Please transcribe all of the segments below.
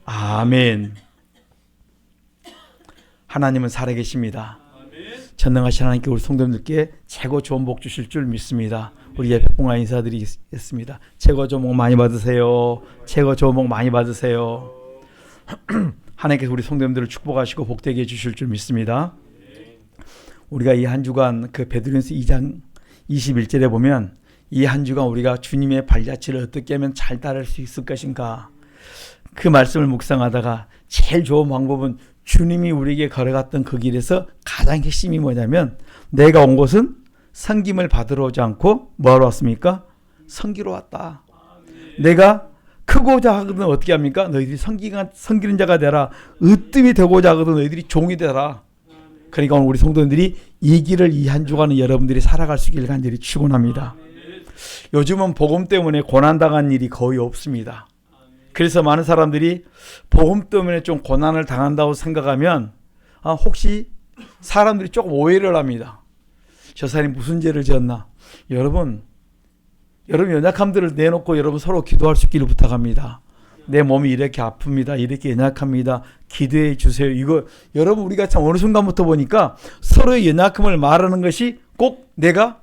아멘. 하나님은 살아계십니다. 전능하신 하나님께 우리 성도님들께 최고 좋은 복 주실 줄 믿습니다. 우리 예배봉화 인사드리겠습니다. 최고 좋은 복 많이 받으세요. 최고 좋은 복 많이 받으세요. 하나님께서 우리 성도님들을 축복하시고 복되게 해주실 줄 믿습니다. 우리가 이 한 주간 그 베드로전서 2장 21절에 보면 이 한 주간 우리가 주님의 발자취를 어떻게 하면 잘 따를 수 있을 것인가, 그 말씀을 묵상하다가 제일 좋은 방법은 주님이 우리에게 걸어갔던 그 길에서 가장 핵심이 뭐냐면, 내가 온 곳은 섬김을 받으러 오지 않고 뭐하러 왔습니까? 섬기러 왔다. 내가 크고자 하거든 어떻게 합니까? 너희들이 섬기는 자가 되라. 으뜸이 되고자 하거든 너희들이 종이 되라. 그러니까 오늘 우리 성도님들이 이 길을 이 한 주간은 여러분들이 살아갈 수 있기를 간절히 축원합니다. 요즘은 복음 때문에 고난당한 일이 거의 없습니다. 그래서 많은 사람들이 복음 때문에 좀 고난을 당한다고 생각하면 혹시 사람들이 조금 오해를 합니다. 저 사람이 무슨 죄를 지었나? 여러분 연약함들을 내놓고 여러분 서로 기도할 수 있기를 부탁합니다. 내 몸이 이렇게 아픕니다. 이렇게 연약합니다. 기도해 주세요. 이거 여러분 우리가 참 어느 순간부터 보니까 서로의 연약함을 말하는 것이 꼭 내가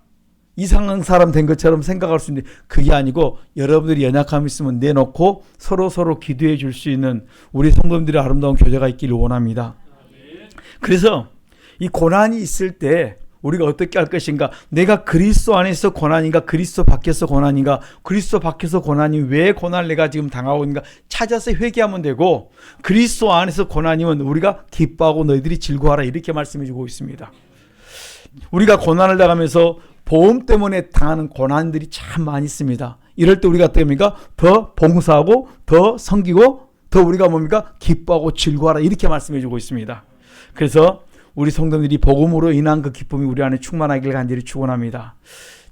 이상한 사람 된 것처럼 생각할 수 있는데, 그게 아니고 여러분들이 연약함이 있으면 내놓고 서로 기도해 줄 수 있는 우리 성도님들의 아름다운 교제가 있기를 원합니다. 그래서 이 고난이 있을 때 우리가 어떻게 할 것인가, 내가 그리스도 안에서 고난인가, 그리스도 밖에서 고난인가, 그리스도 밖에서 고난이 왜 고난을 내가 지금 당하고 있는가 찾아서 회개하면 되고, 그리스도 안에서 고난이면 우리가 기뻐하고 너희들이 즐거워하라, 이렇게 말씀해 주고 있습니다. 우리가 고난을 당하면서 보험 때문에 당하는 고난들이 참 많이 있습니다. 이럴 때 우리가 어떻게 합니까? 더 봉사하고 더 섬기고 더 우리가 뭡니까? 기뻐하고 즐거워하라, 이렇게 말씀해 주고 있습니다. 그래서 우리 성도들이 복음으로 인한 그 기쁨이 우리 안에 충만하기를 간절히 축원합니다.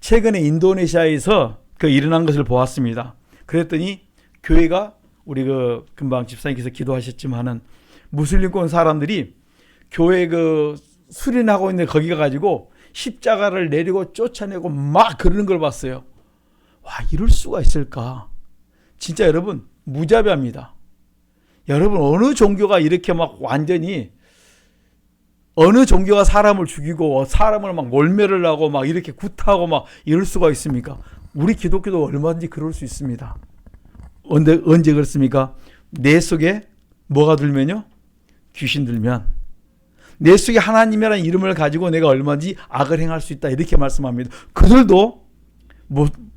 최근에 인도네시아에서 그 일어난 것을 보았습니다. 그랬더니 교회가, 우리 그 금방 집사님께서 기도하셨지만은 무슬림권 사람들이 교회 그 수련하고 있는데 거기 가가지고 십자가를 내리고 쫓아내고 막 그러는 걸 봤어요. 와, 이럴 수가 있을까? 진짜 여러분 무자비합니다. 여러분 어느 종교가 이렇게 막 완전히, 어느 종교가 사람을 죽이고 사람을 막 몰매를 하고 막 이렇게 구타하고 막 이럴 수가 있습니까? 우리 기독교도 얼마든지 그럴 수 있습니다. 언제 그렇습니까? 내 속에 뭐가 들면요? 귀신 들면. 내 속에 하나님이라는 이름을 가지고 내가 얼마든지 악을 행할 수 있다, 이렇게 말씀합니다. 그들도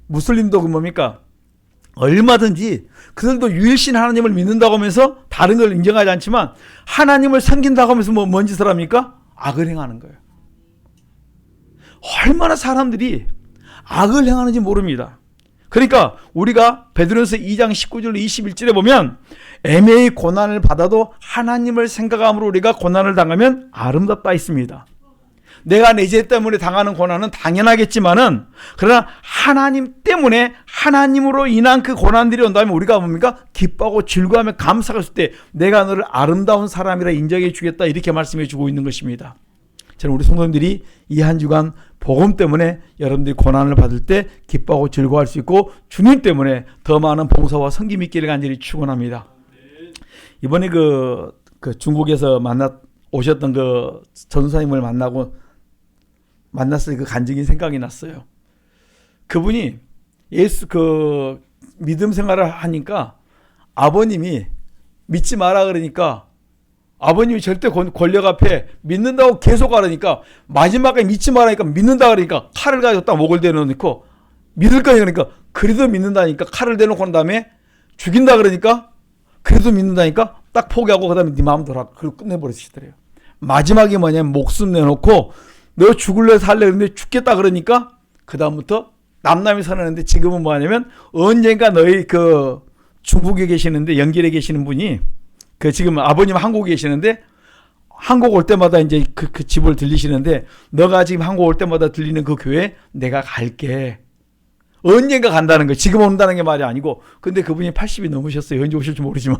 무슬림도 그 뭡니까? 얼마든지 그들도 유일신 하나님을 믿는다고 하면서 다른 걸 인정하지 않지만 하나님을 섬긴다고 하면서 뭔 짓을 합니까? 악을 행하는 거예요. 얼마나 사람들이 악을 행하는지 모릅니다. 그러니까 우리가 베드로전서 2장 19절 21절에 보면, 애매히 고난을 받아도 하나님을 생각함으로 우리가 고난을 당하면 아름답다 있습니다. 내가 내 죄 때문에 당하는 고난은 당연하겠지만은, 그러나 하나님 때문에, 하나님으로 인한 그 고난들이 온다면 우리가 뭡니까? 기뻐하고 즐거워하며 감사할 때 내가 너를 아름다운 사람이라 인정해 주겠다, 이렇게 말씀해 주고 있는 것입니다. 저는 우리 성도님들이 이 한 주간 복음 때문에 여러분들이 고난을 받을 때 기뻐하고 즐거워할 수 있고, 주님 때문에 더 많은 봉사와 섬김이 있기를 간절히 축원합니다. 이번에 그 중국에서 오셨던 그 전사님을 만났을 그 간증이 생각이 났어요. 그분이 예수 믿음 생활을 하니까 아버님이 믿지 마라 그러니까, 아버님이 절대 권력 앞에 믿는다고 계속 하라니까, 마지막에 믿지 말라니까 믿는다 그러니까 칼을 가지고 딱 목을 대놓고, 믿을 거니 그러니까 그래도 믿는다니까 칼을 대놓고 난 다음에 죽인다 그러니까 그래도 믿는다니까 딱 포기하고 그 다음에 네 마음 돌아, 그걸 끝내버리시더래요. 마지막에 뭐냐면 목숨 내놓고 너 죽을래 살래 그런데 죽겠다 그러니까 그 다음부터 남남이 선언했는데, 지금은 뭐하냐면 언젠가 너희 그 중국에 계시는데 연결에 계시는 분이 지금 아버님 한국에 계시는데, 한국 올 때마다 이제 그 집을 들리시는데, 너가 지금 한국 올 때마다 들리는 그 교회 내가 갈게. 언젠가 간다는 거예요. 지금 온다는 게 말이 아니고. 근데 그분이 80이 넘으셨어요. 언제 오실지 모르지만.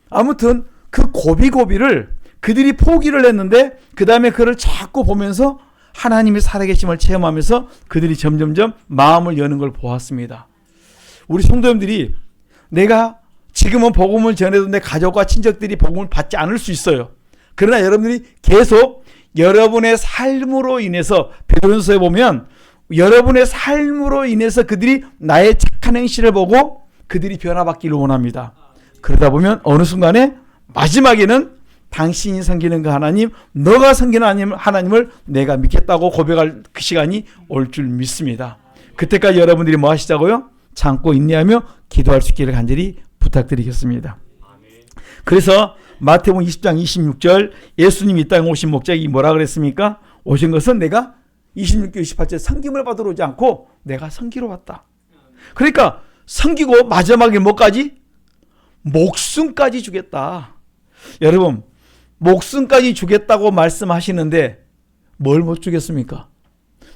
아무튼 그 고비고비를 그들이 포기를 했는데, 그 다음에 그를 자꾸 보면서 하나님의 살아계심을 체험하면서 그들이 점점점 마음을 여는 걸 보았습니다. 우리 성도님들이 내가 지금은 복음을 전해도 내 가족과 친척들이 복음을 받지 않을 수 있어요. 그러나 여러분들이 계속 여러분의 삶으로 인해서 베드로전서에 보면 여러분의 삶으로 인해서 그들이 나의 착한 행실을 보고 그들이 변화받기를 원합니다. 그러다 보면 어느 순간에 마지막에는 당신이 섬기는 그 하나님, 너가 섬기는 하나님을 내가 믿겠다고 고백할 그 시간이 올 줄 믿습니다. 그때까지 여러분들이 뭐 하시자고요? 참고 인내하며 기도할 수 있기를 간절히 부탁드리겠습니다. 그래서 마태복음 20장 26절 예수님이 이 땅에 오신 목적이 뭐라 그랬습니까? 오신 것은 내가 26절 28절 섬김을 받으러 오지 않고 내가 섬기러 왔다. 그러니까 섬기고 마지막에 뭐까지? 목숨까지 주겠다. 여러분, 목숨까지 주겠다고 말씀하시는데 뭘 못 주겠습니까?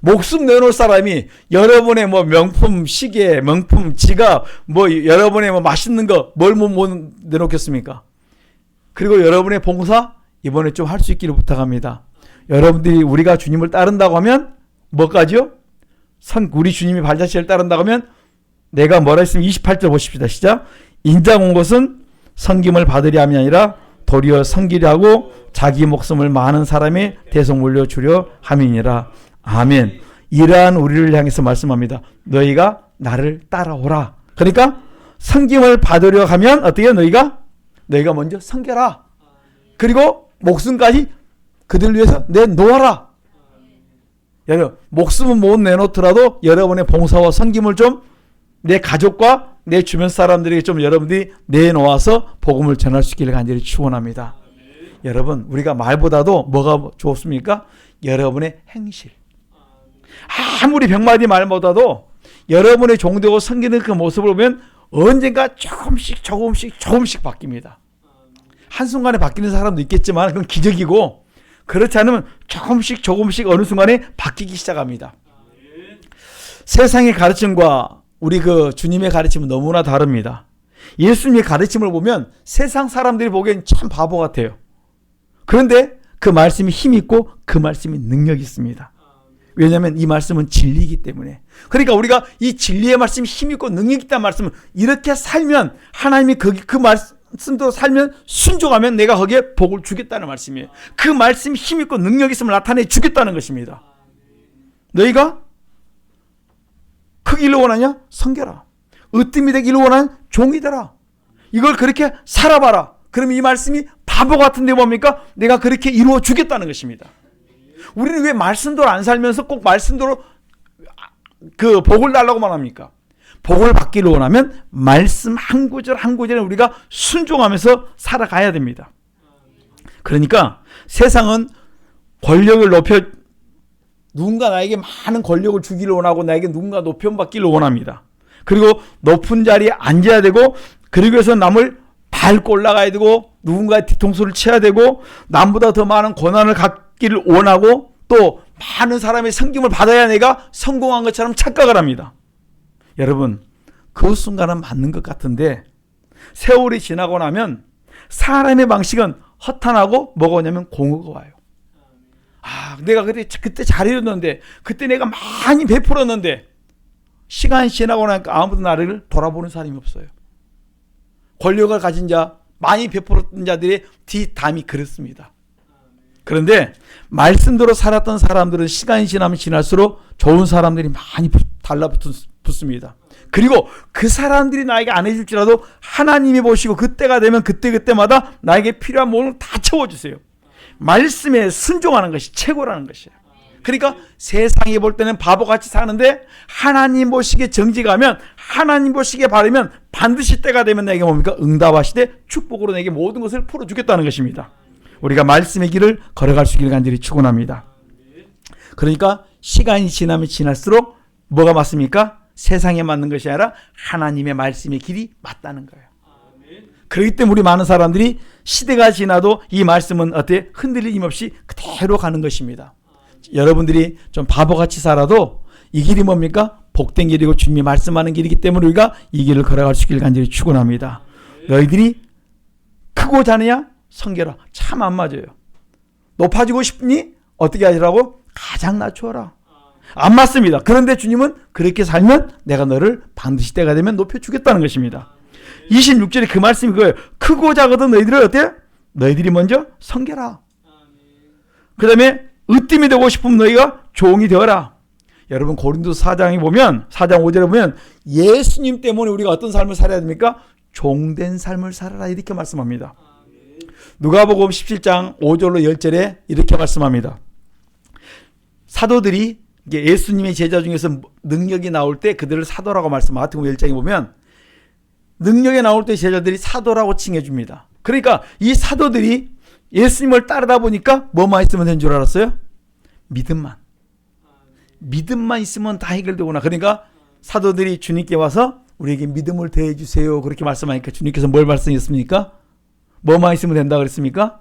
목숨 내놓을 사람이 여러분의 뭐 명품 시계, 명품 지갑, 뭐 여러분의 뭐 맛있는 거 뭘 못 내놓겠습니까? 그리고 여러분의 봉사 이번에 좀 할 수 있기를 부탁합니다. 여러분들이 우리가 주님을 따른다고 하면 뭐까지요? 우리 주님이 발자취를 따른다고 하면 내가 뭐라 했으면 28절 보십시다. 시작. 인자 온 것은 섬김을 받으려 함이 아니라 도리어 섬기려 하고 자기 목숨을 많은 사람의 대속 물려주려 함이니라. 아멘. 이러한 우리를 향해서 말씀합니다. 너희가 나를 따라오라. 그러니까 섬김을 받으려 하면 어떻게 너희가 먼저 섬겨라. 그리고 목숨까지 그들 위해서 내놓아라. 여러분, 목숨은 못 내놓더라도 여러분의 봉사와 섬김을 좀 내 가족과 내 주변 사람들에게 좀 여러분들이 내놓아서 복음을 전할 수 있기를 간절히 축원합니다. 여러분, 우리가 말보다도 뭐가 좋습니까? 여러분의 행실. 아무리 백마디 말보다도 여러분의 종되고 섬기는 그 모습을 보면 언젠가 조금씩 바뀝니다. 한순간에 바뀌는 사람도 있겠지만 그건 기적이고, 그렇지 않으면 조금씩 어느 순간에 바뀌기 시작합니다. 세상의 가르침과 우리 그 주님의 가르침은 너무나 다릅니다. 예수님의 가르침을 보면 세상 사람들이 보기엔 참 바보 같아요. 그런데 그 말씀이 힘 있고 그 말씀이 능력이 있습니다. 왜냐하면 이 말씀은 진리이기 때문에. 그러니까 우리가 이 진리의 말씀이 힘 있고 능력이 있다는 말씀은 이렇게 살면 하나님이 그 말씀도 살면 순종하면 내가 거기에 복을 주겠다는 말씀이에요. 그 말씀이 힘 있고 능력이 있음을 나타내 주겠다는 것입니다. 너희가 크기를 원하냐? 섬겨라. 으뜸이 되기를 원하는 종이 되라. 이걸 그렇게 살아봐라. 그러면 이 말씀이 바보 같은데 뭡니까? 내가 그렇게 이루어 주겠다는 것입니다. 우리는 왜 말씀대로 안 살면서 꼭 말씀대로 그 복을 달라고만 합니까? 복을 받기를 원하면 말씀 한 구절 한 구절에 우리가 순종하면서 살아가야 됩니다. 그러니까 세상은 권력을 누군가 나에게 많은 권력을 주기를 원하고 나에게 누군가 높임받기를 원합니다. 그리고 높은 자리에 앉아야 되고, 그리고 해서 남을 밟고 올라가야 되고, 누군가의 뒤통수를 쳐야 되고, 남보다 더 많은 권한을 갖기를 원하고, 또 많은 사람의 섬김을 받아야 내가 성공한 것처럼 착각을 합니다. 여러분, 그 순간은 맞는 것 같은데 세월이 지나고 나면 사람의 방식은 허탄하고 뭐가 오냐면 공허가 와요. 내가 그때 잘해줬는데, 그때 내가 많이 베풀었는데, 시간이 지나고 나니까 아무도 나를 돌아보는 사람이 없어요. 권력을 가진 자, 많이 베풀었던 자들의 뒷담이 그렇습니다. 그런데 말씀대로 살았던 사람들은 시간이 지나면 지날수록 좋은 사람들이 많이 달라붙습니다. 그리고 그 사람들이 나에게 안 해줄지라도 하나님이 보시고 그때가 되면 그때마다 나에게 필요한 모든 다 채워주세요. 말씀에 순종하는 것이 최고라는 것이에요. 그러니까 세상이 볼 때는 바보같이 사는데 하나님 보시기에 정직하면, 하나님 보시기에 바르면 반드시 때가 되면 내게 뭡니까? 응답하시되 축복으로 내게 모든 것을 풀어주겠다는 것입니다. 우리가 말씀의 길을 걸어갈 수 있기를 간절히 축원합니다. 그러니까 시간이 지나면 지날수록 뭐가 맞습니까? 세상에 맞는 것이 아니라 하나님의 말씀의 길이 맞다는 거예요. 그렇기 때문에 우리 많은 사람들이 시대가 지나도 이 말씀은 어때? 흔들림 없이 그대로 가는 것입니다. 여러분들이 좀 바보같이 살아도 이 길이 뭡니까? 복된 길이고 주님이 말씀하는 길이기 때문에 우리가 이 길을 걸어갈 수 있기를 간절히 축원합니다. 너희들이 크고 자느냐? 섬겨라. 참 안 맞아요. 높아지고 싶니? 어떻게 하시라고? 가장 낮추어라. 안 맞습니다. 그런데 주님은 그렇게 살면 내가 너를 반드시 때가 되면 높여주겠다는 것입니다. 26절에 그 말씀이 그거예요. 크고 작거든 너희들은 어때? 너희들이 먼저 섬겨라. 그 다음에 으뜸이 되고 싶으면 너희가 종이 되어라. 여러분 고린도서 4장에 보면 4장 5절에 보면 예수님 때문에 우리가 어떤 삶을 살아야 됩니까? 종된 삶을 살아라 이렇게 말씀합니다. 누가복음 17장 5절로 10절에 이렇게 말씀합니다. 사도들이 예수님의 제자 중에서 능력이 나올 때 그들을 사도라고 말씀. 마태복음 1장에 보면 능력이 나올 때 제자들이 사도라고 칭해줍니다. 그러니까 이 사도들이 예수님을 따르다 보니까 뭐만 있으면 된 줄 알았어요? 믿음만 있으면 다 해결되구나. 그러니까 사도들이 주님께 와서 우리에게 믿음을 더해 주세요 그렇게 말씀하니까 주님께서 뭘 말씀하셨습니까? 뭐만 있으면 된다 그랬습니까?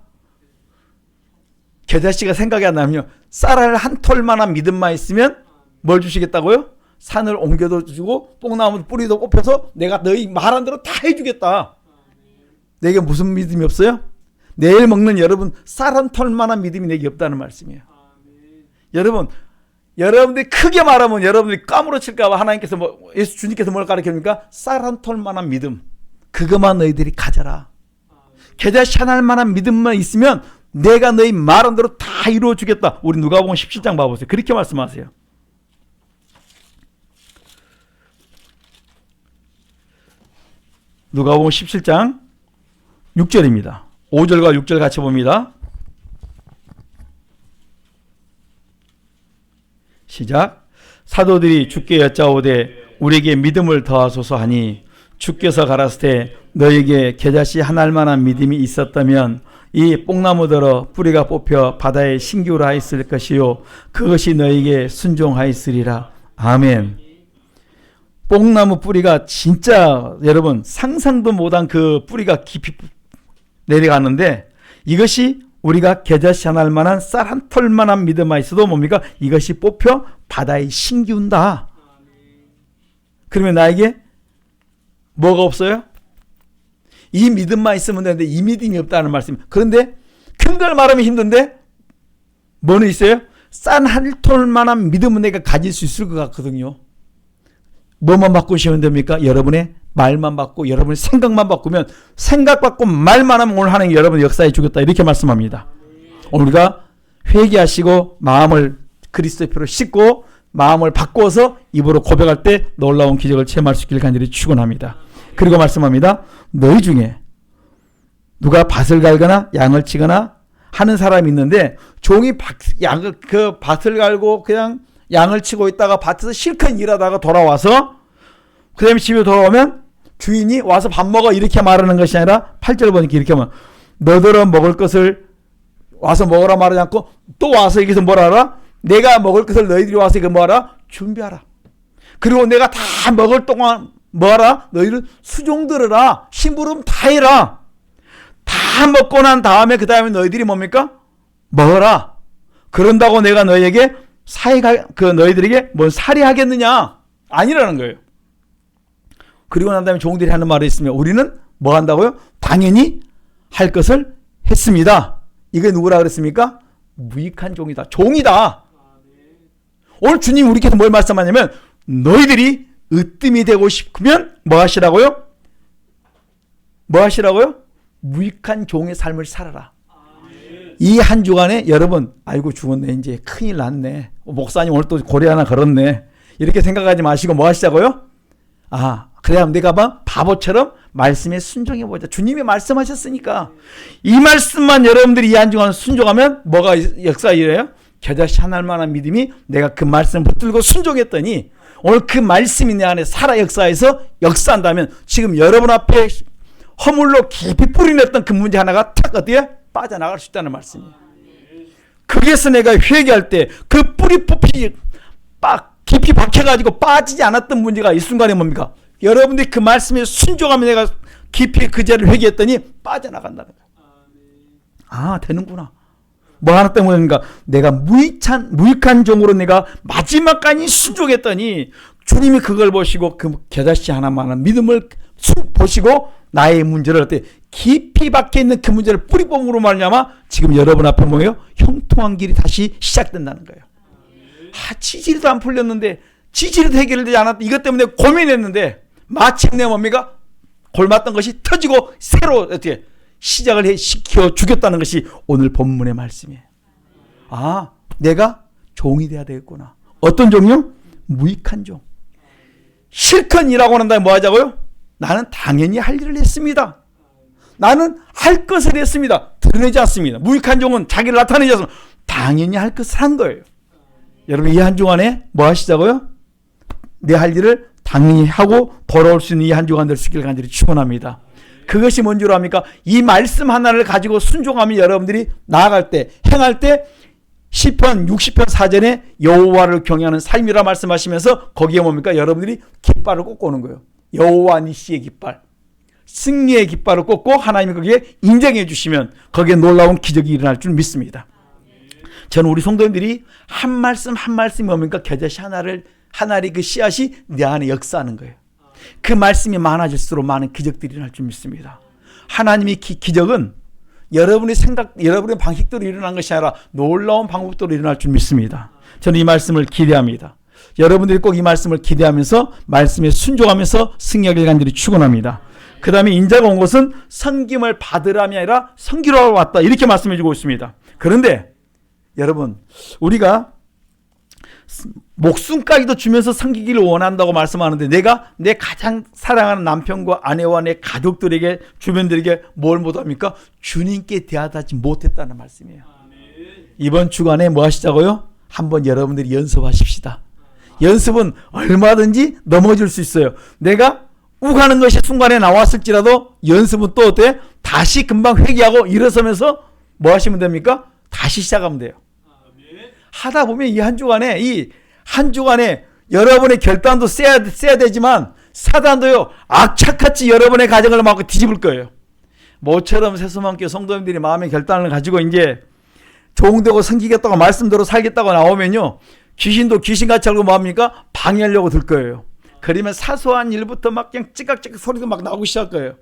겨자씨가 생각이 안 나면요, 쌀알 한 톨만한 믿음만 있으면 뭘 주시겠다고요? 산을 옮겨도 주고 뽕나무 뿌리도 뽑혀서 내가 너희 말한 대로 다 해주겠다. 내게 무슨 믿음이 없어요? 내일 먹는 여러분 쌀 한 톨만한 믿음이 내게 없다는 말씀이에요. 여러분, 여러분들이 크게 말하면 여러분들이 까무러칠까 봐 하나님께서 예수 주님께서 뭘 가르쳐줍니까? 쌀 한 톨만한 믿음, 그것만 너희들이 가져라. 겨자씨 하나만한 믿음만 있으면 내가 너희 말한 대로 다 이루어 주겠다. 우리 누가복음 17장 봐보세요. 그렇게 말씀하세요. 누가복음 17장 6절입니다. 5절과 6절 같이 봅니다. 시작. 사도들이 주께 여짜오되 우리에게 믿음을 더하소서 하니 주께서 가라사대 너에게 겨자씨 한 알만한 믿음이 있었다면 이 뽕나무더러 뿌리가 뽑혀 바다에 신기우라 하였을 것이요 그것이 너에게 순종하였으리라. 아멘. 뽕나무 뿌리가 진짜 여러분 상상도 못한 그 뿌리가 깊이 내려가는데 이것이 우리가 겨자씨 한 알만한 쌀 한 톨만한 믿음만 있어도 뭡니까? 이것이 뽑혀 바다에 신기운다. 그러면 나에게 뭐가 없어요? 이 믿음만 있으면 되는데 이 믿음이 없다는 말씀. 그런데 큰 걸 말하면 힘든데 뭐는 있어요? 쌀 한 톨만한 믿음은 내가 가질 수 있을 것 같거든요. 뭐만 바꾸시면 됩니까? 여러분의 말만 바꾸고 여러분의 생각만 바꾸면, 생각 바꾸고 말만 하면 오늘 하나님 여러분의 역사해 주겠다 이렇게 말씀합니다. 오늘 우리가 회개하시고 마음을 그리스도의 피로 씻고 마음을 바꿔서 입으로 고백할 때 놀라운 기적을 체험할 수 있기를 간절히 축원합니다. 그리고 말씀합니다. 너희 중에 누가 밭을 갈거나 양을 치거나 하는 사람이 있는데 종이 그 밭을 갈고 그냥 양을 치고 있다가 밭에서 실컷 일하다가 돌아와서 그 다음에 집에 돌아오면 주인이 와서 밥 먹어 이렇게 말하는 것이 아니라 8절 보니까 이렇게 하면 너더러 먹을 것을 와서 먹으라 말하지 않고 또 와서 여기서 뭐라 하라? 내가 먹을 것을 너희들이 와서 이거 뭐하라? 준비하라. 그리고 내가 다 먹을 동안 뭐하라? 너희들 수종 들으라. 심부름 다 해라. 다 먹고 난 다음에 그 다음에 너희들이 뭡니까? 먹어라. 그런다고 내가 너희에게 너희들에게 뭔 살해하겠느냐? 아니라는 거예요. 그리고 난 다음에 종들이 하는 말이 있으면 우리는 뭐 한다고요? 당연히 할 것을 했습니다. 이게 누구라 그랬습니까? 무익한 종이다. 종이다. 오늘 주님 우리께서 뭘 말씀하냐면 너희들이 으뜸이 되고 싶으면 뭐 하시라고요? 뭐 하시라고요? 무익한 종의 삶을 살아라. 이 한 주간에 여러분 아이고 죽었네 이제 큰일 났네 목사님 오늘 또 고리 하나 걸었네 이렇게 생각하지 마시고 뭐 하시자고요? 그래야 내가 바보처럼 말씀에 순종해보자. 주님이 말씀하셨으니까 이 말씀만 여러분들이 이 한 주간 순종하면 뭐가 역사 일어요? 겨자씨 한 알만한 믿음이 내가 그 말씀을 붙들고 순종했더니 오늘 그 말씀이 내 안에 살아 역사에서 역사한다면 지금 여러분 앞에 허물로 깊이 뿌리냈던 그 문제 하나가 탁 어디에 빠져나갈 수 있다는 말씀이에요. 거기에서 내가 회개할 때 그 뿌리 뽑히 깊이 박혀가지고 빠지지 않았던 문제가 이 순간에 뭡니까? 여러분들이 그 말씀에 순종하면 내가 깊이 그 죄를 회개했더니 빠져나간다는 거예요. 되는구나. 뭐 하나 때문인가? 내가 무익한 종으로 내가 마지막까지 순종했더니 주님이 그걸 보시고 그 겨자씨 하나만한 믿음을 보시고 나의 문제를 어때 깊이 박혀있는 그 문제를 뿌리뽕으로 말미암아 지금 여러분 앞에 뭐예요? 형통한 길이 다시 시작된다는 거예요. 지지리도 안 풀렸는데 지지리도 해결되지 않았다. 이것 때문에 고민했는데 마침내 뭡니까? 골맞던 것이 터지고 새로 어떻게 시작을 시켜 주겠다는 것이 오늘 본문의 말씀이에요. 아, 내가 종이 돼야 되겠구나. 어떤 종이요? 무익한 종. 실컷 일하고 난 다음에 뭐 하자고요? 나는 당연히 할 일을 했습니다. 나는 할 것을 했습니다. 드러내지 않습니다. 무익한 종은 자기를 나타내지 않습니다. 당연히 할 것을 한 거예요. 여러분, 이 한 주 안에 뭐 하시자고요? 내 할 일을 당연히 하고 돌아올 수 있는 이 한 주간 될 수 있기를 간절히 축원합니다. 그것이 뭔 줄 압니까? 이 말씀 하나를 가지고 순종하면 여러분들이 나아갈 때, 행할 때 시편 60편 4절에 여호와를 경외하는 삶이라 말씀하시면서 거기에 뭡니까? 여러분들이 깃발을 꽂고 오는 거예요. 여호와 니시의 깃발, 승리의 깃발을 꽂고 하나님이 거기에 인정해 주시면 거기에 놀라운 기적이 일어날 줄 믿습니다. 저는 우리 성도님들이 한 말씀 한 말씀이 뭡니까? 겨자씨 하나의 그 씨앗이 내 안에 역사하는 거예요. 그 말씀이 많아질수록 많은 기적들이 일어날 줄 믿습니다. 하나님의 기적은 여러분의 생각, 여러분의 방식대로 일어난 것이 아니라 놀라운 방법대로 일어날 줄 믿습니다. 저는 이 말씀을 기대합니다. 여러분들이 꼭 이 말씀을 기대하면서 말씀에 순종하면서 승리하길 간절히 축원합니다. 그 다음에 인자가 온 것은 섬김을 받으람이 아니라 섬기러 왔다, 이렇게 말씀해 주고 있습니다. 그런데 여러분, 우리가 목숨까지도 주면서 섬기기를 원한다고 말씀하는데 내가 내 가장 사랑하는 남편과 아내와 내 가족들에게, 주변들에게 뭘 못합니까? 주님께 대하지 못했다는 말씀이에요. 이번 주간에 뭐 하시자고요? 한번 여러분들이 연습하십시다. 연습은 얼마든지 넘어질 수 있어요. 내가 욱하는 것이 순간에 나왔을지라도 연습은 또 어때? 다시 금방 회개하고 일어서면서 뭐 하시면 됩니까? 다시 시작하면 돼요. 하다 보면 이 한 주간에 여러분의 결단도 세야 되지만 사단도요, 악착같이 여러분의 가정을 막 뒤집을 거예요. 모처럼 새소망교 성도님들이 마음의 결단을 가지고 이제 종되고 섬기겠다고 말씀대로 살겠다고 나오면요, 귀신도 귀신같이 알고 뭐합니까? 방해하려고 들 거예요. 그러면 사소한 일부터 막 그냥 찌깍찌깍 소리도 막 나오기 시작할 거예요.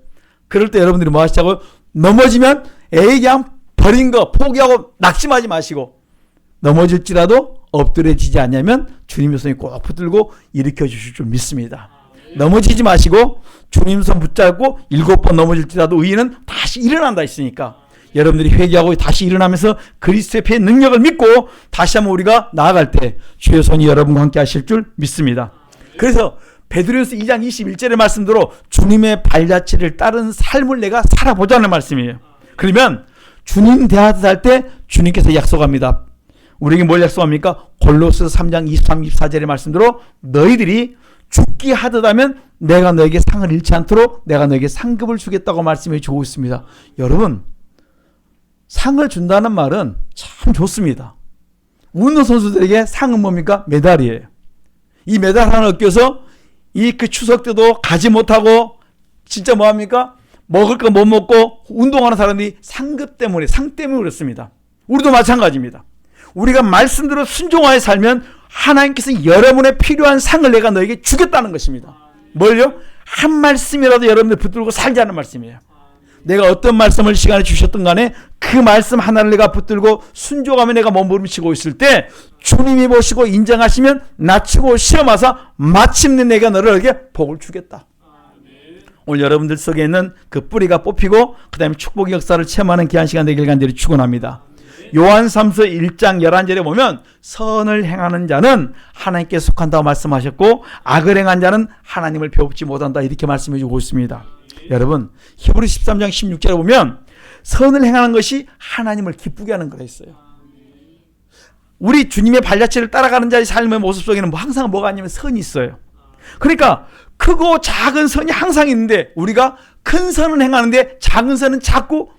그럴 때 여러분들이 뭐 하시자고요? 넘어지면 그냥 버린 거 포기하고 낙심하지 마시고, 넘어질지라도 엎드려지지 않냐면 주님의 손이 꼭 붙들고 일으켜 주실 줄 믿습니다. 넘어지지 마시고 주님 손 붙잡고 7번 넘어질지라도 의인은 다시 일어난다 했으니까 여러분들이 회개하고 다시 일어나면서 그리스도의 피의 능력을 믿고 다시 한번 우리가 나아갈 때 주의 손이 여러분과 함께 하실 줄 믿습니다. 그래서 베드로전서 2장 21절의 말씀대로 주님의 발자취를 따른 삶을 내가 살아보자는 말씀이에요. 그러면 주님 대하듯 할 때 주님께서 약속합니다. 우리에게 뭘 약속합니까? 골로새 3장 23, 24절의 말씀대로 너희들이 죽기 하듯 하면 내가 너에게 상을 잃지 않도록 내가 너에게 상급을 주겠다고 말씀해 주고 있습니다. 여러분, 상을 준다는 말은 참 좋습니다. 운동선수들에게 상은 뭡니까? 메달이에요. 이 메달 하나 얻겨서 그 추석 때도 가지 못하고 진짜 뭐합니까? 먹을 거 못 먹고 운동하는 사람들이 상 때문에 그렇습니다. 우리도 마찬가지입니다. 우리가 말씀대로 순종하여 살면 하나님께서 여러분의 필요한 상을 내가 너에게 주겠다는 것입니다. 뭘요? 한 말씀이라도 여러분들 붙들고 살자는 말씀이에요. 내가 어떤 말씀을 시간에 주셨든 간에 그 말씀 하나를 내가 붙들고 순종하며 내가 몸부림치고 있을 때 주님이 보시고 인정하시면 낮추고 시험하사 마침내 내가 너를 복을 주겠다. 오늘 여러분들 속에 있는 그 뿌리가 뽑히고 그 다음에 축복의 역사를 체험하는 귀한 시간 되길 간절히 축원합니다. 요한 3서 1장 11절에 보면 선을 행하는 자는 하나님께 속한다고 말씀하셨고 악을 행한 자는 하나님을 배웁지 못한다, 이렇게 말씀해 주고 있습니다. 여러분, 히브리 13장 16절에 보면 선을 행하는 것이 하나님을 기쁘게 하는 거라 했어요. 우리 주님의 발자취를 따라가는 자의 삶의 모습 속에는 항상 뭐가 있냐면 선이 있어요. 그러니까 크고 작은 선이 항상 있는데 우리가 큰 선은 행하는데 작은 선은 자꾸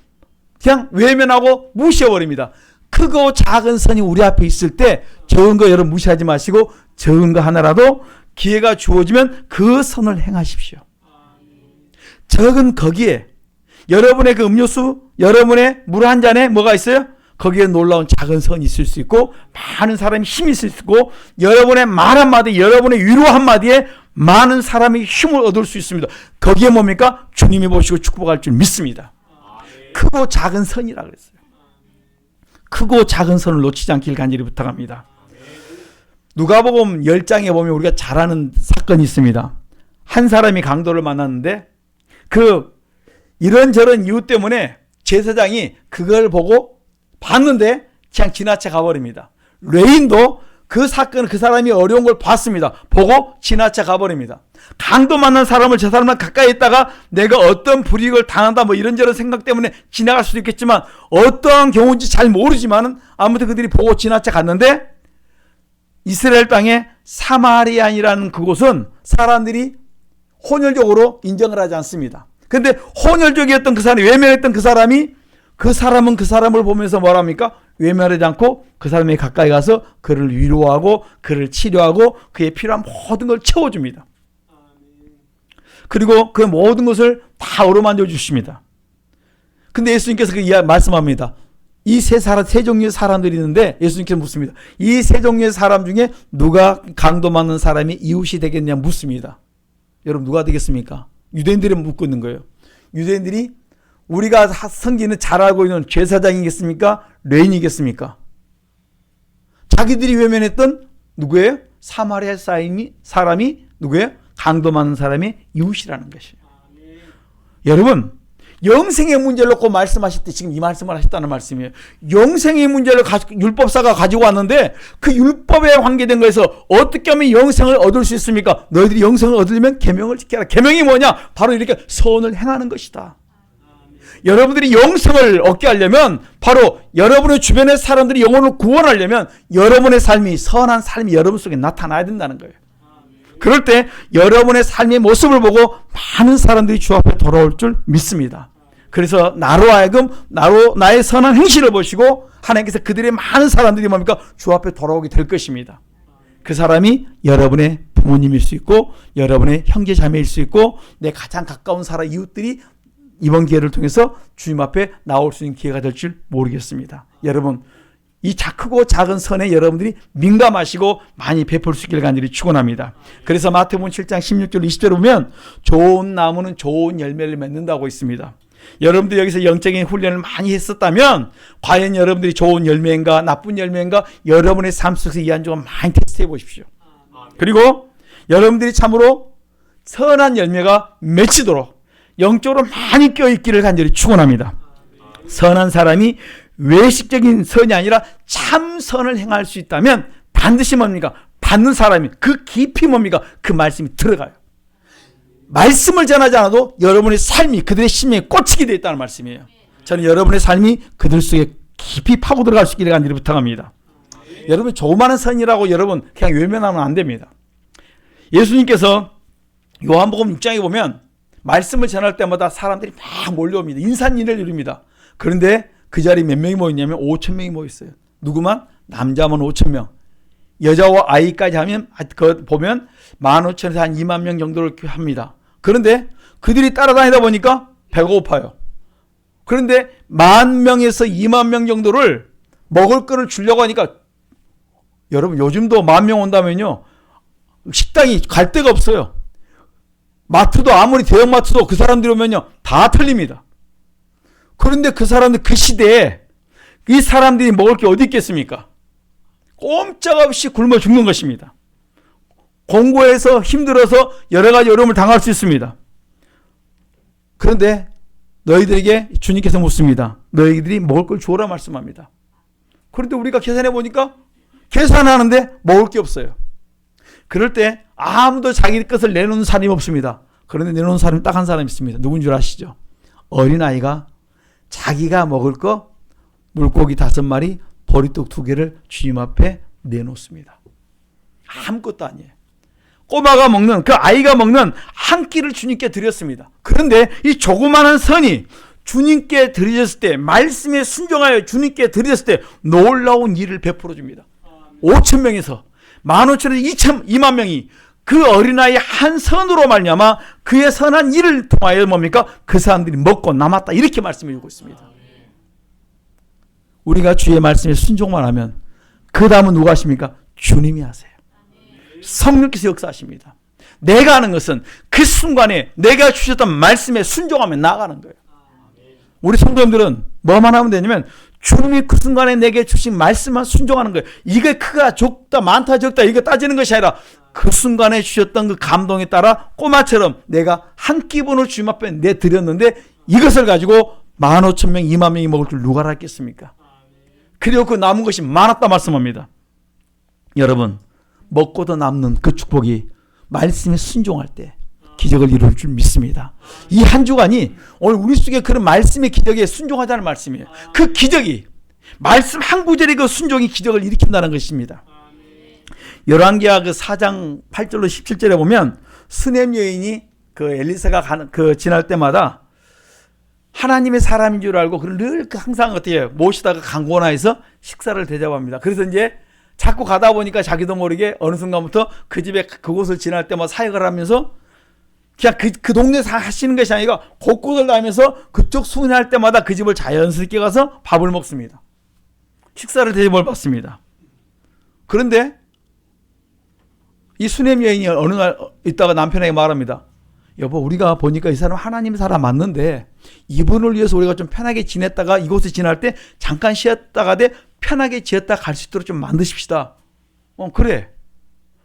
그냥 외면하고 무시해버립니다. 크고 작은 선이 우리 앞에 있을 때 적은 거 여러분 무시하지 마시고 적은 거 하나라도 기회가 주어지면 그 선을 행하십시오. 적은 거기에 여러분의 그 음료수, 여러분의 물 한 잔에 뭐가 있어요? 거기에 놀라운 작은 선이 있을 수 있고 많은 사람이 힘이 있을 수 있고 여러분의 말 한마디, 여러분의 위로 한마디에 많은 사람이 힘을 얻을 수 있습니다. 거기에 뭡니까? 주님이 보시고 축복할 줄 믿습니다. 크고 작은 선이라 그랬어요. 크고 작은 선을 놓치지 않길 간절히 부탁합니다. 누가복음 10장에 보면 우리가 잘 아는 사건이 있습니다. 한 사람이 강도를 만났는데 이런저런 이유 때문에 제사장이 그걸 보고 봤는데 그냥 지나쳐 가버립니다. 레인도 그 사건을 그 사람이 어려운 걸 봤습니다. 보고 지나쳐 가버립니다. 강도 만난 사람을 저 사람과 가까이 있다가 내가 어떤 불이익을 당한다 뭐 이런저런 생각 때문에 지나갈 수도 있겠지만 어떠한 경우인지 잘 모르지만은 아무튼 그들이 보고 지나쳐 갔는데 이스라엘 땅에 사마리아인이라는 그곳은 사람들이 혼혈적으로 인정을 하지 않습니다. 그런데 혼혈적이었던 그 사람이 외면했던 그 사람은 그 사람을 보면서 뭐랍니까? 외면하지 않고 그 사람에 가까이 가서 그를 위로하고 그를 치료하고 그의 필요한 모든 걸 채워줍니다. 그리고 그 모든 것을 다 어루만져 주십니다. 근데 예수님께서 말씀합니다. 이 세 종류의 사람들이 있는데 예수님께서 묻습니다. 이 세 종류의 사람 중에 누가 강도 맞는 사람이 이웃이 되겠냐 묻습니다. 여러분 누가 되겠습니까? 유대인들이 묻고 있는 거예요. 유대인들이 우리가 섬기는 잘 알고 있는 제사장이겠습니까? 레인이겠습니까? 자기들이 외면했던 누구예요? 사마리아 사람이 누구예요? 강도 많은 사람이 이웃이라는 것이에요. 여러분 영생의 문제를 놓고 말씀하실 때 지금 이 말씀을 하셨다는 말씀이에요. 영생의 문제를 율법사가 가지고 왔는데 그 율법에 관계된 거에서 어떻게 하면 영생을 얻을 수 있습니까? 너희들이 영생을 얻으려면 계명을 지켜라. 계명이 뭐냐? 바로 이렇게 선을 행하는 것이다. 여러분들이 영생을 얻게 하려면 바로 여러분의 주변의 사람들이 영혼을 구원하려면 여러분의 삶이 선한 삶이 여러분 속에 나타나야 된다는 거예요. 그럴 때 여러분의 삶의 모습을 보고 많은 사람들이 주 앞에 돌아올 줄 믿습니다. 그래서 나로 하여금 나의 선한 행실을 보시고 하나님께서 그들의 많은 사람들이 뭡니까? 주 앞에 돌아오게 될 것입니다. 그 사람이 여러분의 부모님일 수 있고 여러분의 형제 자매일 수 있고 내 가장 가까운 사람 이웃들이 이번 기회를 통해서 주님 앞에 나올 수 있는 기회가 될 줄 모르겠습니다. 여러분 이 크고 작은 선에 여러분들이 민감하시고 많이 베풀 수 있기를 간절히 축원합니다. 그래서 마태복음 7장 16절 20절에 보면 좋은 나무는 좋은 열매를 맺는다고 있습니다. 여러분들 여기서 영적인 훈련을 많이 했었다면 과연 여러분들이 좋은 열매인가 나쁜 열매인가 여러분의 삶 속에서 이 한 주간 많이 테스트해 보십시오. 그리고 여러분들이 참으로 선한 열매가 맺히도록 영적으로 많이 껴있기를 간절히 축원합니다. 선한 사람이 외식적인 선이 아니라 참선을 행할 수 있다면 반드시 뭡니까? 받는 사람이 그 깊이 뭡니까? 그 말씀이 들어가요. 말씀을 전하지 않아도 여러분의 삶이 그들의 심령에 꽂히게 되어 있다는 말씀이에요. 저는 여러분의 삶이 그들 속에 깊이 파고 들어갈 수 있기를 간절히 부탁합니다. 여러분 조그마한 선이라고 여러분 그냥 외면하면 안 됩니다. 예수님께서 요한복음 6장에 보면 말씀을 전할 때마다 사람들이 막 몰려옵니다. 인산인해를 이룹니다. 그런데 그 자리에 몇 명이 모였냐면 5천 명이 모였어요. 누구만? 남자만 5천 명. 여자와 아이까지 하면 보면 15,000에서 한 2만 명 정도를 합니다. 그런데 그들이 따라다니다 보니까 배가 고파요. 그런데 10,000명에서 2만 명 정도를 먹을 거를 주려고 하니까 여러분 요즘도 10,000명 온다면요 식당이 갈 데가 없어요. 마트도 아무리 대형마트도 그 사람들이 오면요 다 틀립니다. 그런데 그 사람들 그 시대에 이 사람들이 먹을 게 어디 있겠습니까? 꼼짝없이 굶어 죽는 것입니다. 공고해서 힘들어서 여러 가지 어려움을 당할 수 있습니다. 그런데 너희들에게 주님께서 묻습니다. 너희들이 먹을 걸 주어라 말씀합니다. 그런데 우리가 계산해 보니까 계산하는데 먹을 게 없어요. 그럴 때 아무도 자기 것을 내놓는 사람이 없습니다. 그런데 내놓는 사람이 딱 한 사람이 있습니다. 누군 줄 아시죠? 어린아이가 자기가 먹을 거 물고기 5마리 보리떡 2개를 주님 앞에 내놓습니다. 아무것도 아니에요. 꼬마가 먹는 그 아이가 먹는 한 끼를 주님께 드렸습니다. 그런데 이 조그마한 선이 주님께 드려졌을 때 말씀에 순종하여 주님께 드려졌을 때 놀라운 일을 베풀어 줍니다. 5,000명에서 15,000에서 2만 명이 그 어린아이 한 선으로 말미암아 그의 선한 일을 통하여 뭡니까? 그 사람들이 먹고 남았다 이렇게 말씀해 주고 있습니다. 우리가 주의 말씀에 순종만 하면 그 다음은 누가 하십니까? 주님이 하세요. 성령께서 역사하십니다. 내가 하는 것은 그 순간에 내가 주셨던 말씀에 순종하며 나아가는 거예요. 우리 성도님들은 뭐만 하면 되냐면 주님이 그 순간에 내게 주신 말씀만 순종하는 거예요. 이게 크가 적다 많다 적다 이거 따지는 것이 아니라 그 순간에 주셨던 그 감동에 따라 꼬마처럼 내가 한 끼분을 주님 앞에 내드렸는데 이것을 가지고 15,000명 20,000명이 먹을 줄 누가 알았겠습니까? 그리고 그 남은 것이 많았다 말씀합니다. 여러분 먹고도 남는 그 축복이 말씀에 순종할 때 기적을 이룰 줄 믿습니다. 이 한 주간이 오늘 우리 속에 그런 말씀의 기적에 순종하자는 말씀이에요. 그 기적이 말씀 한 구절의 그 순종이 기적을 일으킨다는 것입니다. 열왕기하 그 4장 8절로 17절에 보면 수넴 여인이 그 엘리사가 지날 때마다 하나님의 사람인 줄 알고 늘 항상 어떻게 모시다가 강권하에서 식사를 대접합니다. 그래서 이제 자꾸 가다 보니까 자기도 모르게 어느 순간부터 그 집에 그곳을 지날 때마다 사역을 하면서 그냥 그 동네에서 하시는 것이 아니라 곳곳을 다니면서 그쪽 순회할 때마다 그 집을 자연스럽게 가서 밥을 먹습니다. 식사를 대접을 받습니다. 그런데 이 수넴 여인이 어느 날 있다가 남편에게 말합니다. 여보 우리가 보니까 이 사람 하나님의 사람 맞는데 이분을 위해서 우리가 좀 편하게 지냈다가 이곳에 지날 때 잠깐 쉬었다가 편하게 지었다 갈 수 있도록 좀 만드십시다. 그래.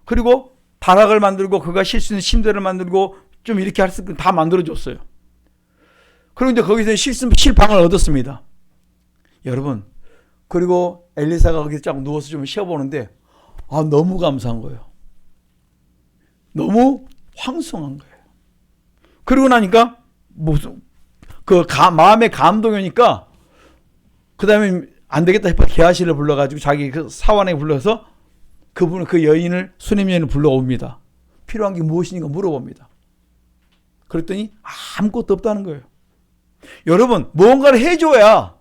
그리고 다락을 만들고 그가 쉴 수 있는 침대를 만들고 좀 이렇게 할 수 있는 다 만들어줬어요. 그리고 이제 거기서 쉴 방을 얻었습니다. 여러분 그리고 엘리사가 거기서 쫙 누워서 좀 쉬어보는데 너무 감사한 거예요. 너무 황송한 거예요. 그러고 나니까 무슨 마음의 감동이 오니까 그 다음에 안 되겠다 싶어 게하시를 불러가지고 자기 그 사환에 불러서 그 여인을 수넴 여인을 불러옵니다. 필요한 게 무엇인가 물어봅니다. 그랬더니 아무것도 없다는 거예요. 여러분 무언가를 해줘야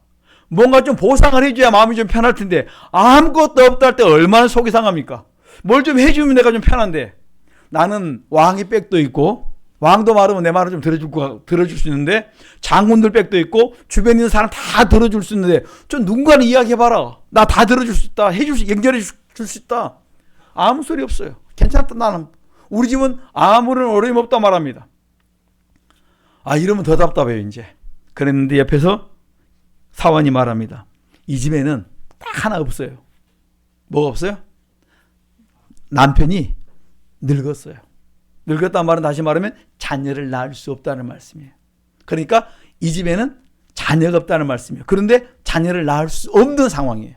뭔가 좀 보상을 해줘야 마음이 좀 편할 텐데 아무것도 없다 할 때 얼마나 속이 상합니까? 뭘 좀 해주면 내가 좀 편한데 나는 왕의 백도 있고 왕도 말하면 내 말을 좀 들어줄 수 있는데 장군들 백도 있고 주변에 있는 사람 다 들어줄 수 있는데 좀 누군가는 이야기해봐라. 나 다 들어줄 수 있다. 연결해 줄 수 있다. 아무 소리 없어요. 괜찮다 나는. 우리 집은 아무런 어려움 없다 말합니다. 이러면 더 답답해요 이제. 그랬는데 옆에서 사환이 말합니다. 이 집에는 딱 하나 없어요. 뭐가 없어요? 남편이 늙었어요. 늙었다는 말은 다시 말하면 자녀를 낳을 수 없다는 말씀이에요. 그러니까 이 집에는 자녀가 없다는 말씀이에요. 그런데 자녀를 낳을 수 없는 상황이에요.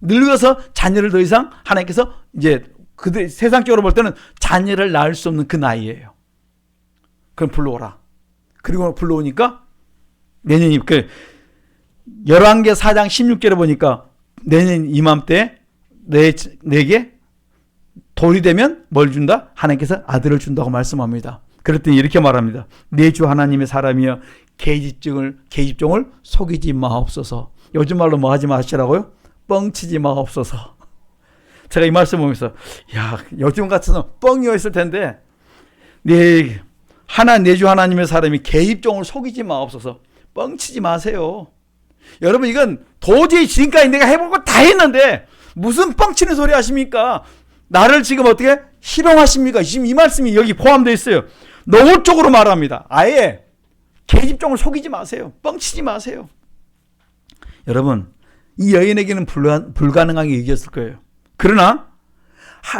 늙어서 자녀를 더 이상 하나님께서 이제 세상적으로 볼 때는 자녀를 낳을 수 없는 그 나이예요. 그럼 불러오라. 그리고 불러오니까 내년이 열왕기 4장 16절에 보니까 내년 이맘때 내게 돌이 되면 뭘 준다? 하나님께서 아들을 준다고 말씀합니다. 그랬더니 이렇게 말합니다. 내 주 하나님의 사람이여 계집종을 속이지 마옵소서. 요즘 말로 뭐 하지 마시라고요? 뻥치지 마옵소서. 제가 이 말씀 보면서 요즘 같아서 뻥이었을 텐데 내 주 하나님의 사람이 계집종을 속이지 마옵소서. 뻥치지 마세요. 여러분 이건 도저히 지금까지 내가 해볼 거 다 했는데 무슨 뻥치는 소리 하십니까? 나를 지금 어떻게 희롱하십니까? 지금 이 말씀이 여기 포함되어 있어요. 노골적으로 말합니다. 아예 계집종을 속이지 마세요. 뻥치지 마세요. 여러분 이 여인에게는 불가능하게 여겼을 거예요. 그러나